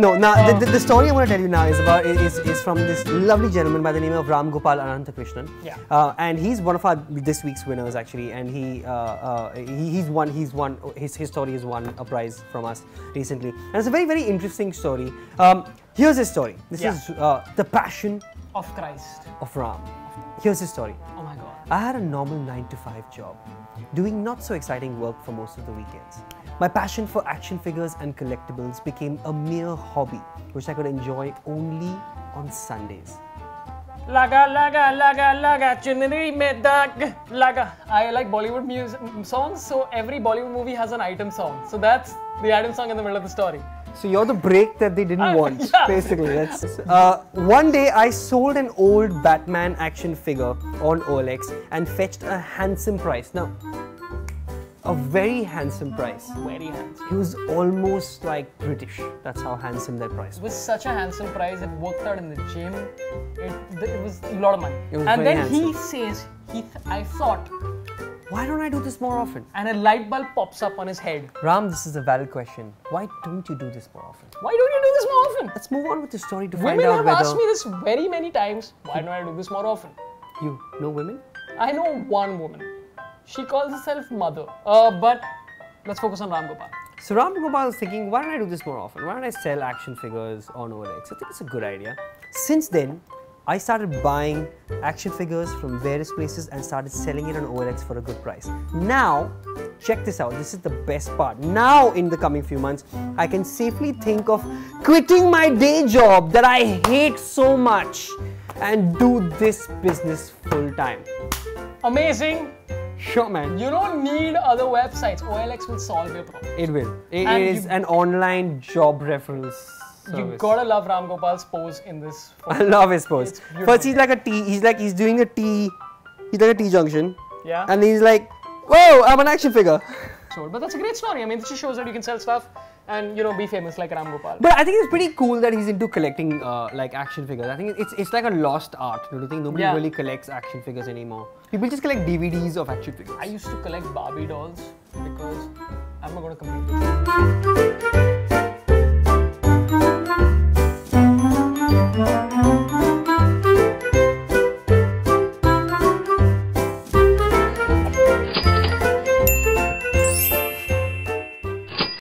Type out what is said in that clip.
No, now the story I want to tell you now is from this lovely gentleman by the name of Ramgopal Ananthkrishnan. Yeah. And he's one of our this week's winners actually, and his story has won a prize from us recently, and it's a very interesting story. Here's his story. This is the passion of Christ. of Ram. Here's his story. Oh my God. I had a normal 9-to-5 job, doing not so exciting work for most of the weekends. My passion for action figures and collectibles became a mere hobby, which I could enjoy only on Sundays. Laga, laga, laga, laga, chunri mein dag, laga. I like Bollywood music songs, so every Bollywood movie has an item song. So that's the item song in the middle of the story. So you're the break that they didn't want, yeah. basically. That's, one day I sold an old Batman action figure on OLX and fetched a handsome price. Now, a very handsome price. Very handsome. He was almost like British. That's how handsome that price It was. was such a handsome price. It worked out in the gym. It was a lot of money. It was and very then handsome. he says, I thought, Why don't I do this more often? and a light bulb pops up on his head. Ram, this is a valid question. Why don't you do this more often? Why don't you do this more often? Let's move on with the story to Women find out have whether asked me this very many times. Why don't I do this more often? you know women. I know one woman. She calls herself mother. But let's focus on Ramgopal. So Ramgopal is thinking, why don't I do this more often? Why don't I sell action figures on OLX? I think it's a good idea. Since then, I started buying action figures from various places and started selling it on OLX for a good price. Now, check this out. This is the best part. Now, in the coming few months, I can safely think of quitting my day job that I hate so much and do this business full time. Amazing. Sure, man. You don't need other websites. OLX will solve your problem. It will. It And is an online job referrals service. You gotta love Ramgopal's pose in this photo. I love his pose. It's beautiful. First, he's like a T. He's doing a T. He's like a T junction. Yeah. And he's like, whoa, I'm an action figure. But that's a great story. I mean, this just shows that you can sell stuff and, you know, be famous like Ramgopal. But I think it's pretty cool that he's into collecting like action figures. I think it's like a lost art. Don't you think? Nobody really collects action figures anymore. People just collect DVDs of action figures. I used to collect Barbie dolls because I'm not going to compete with you.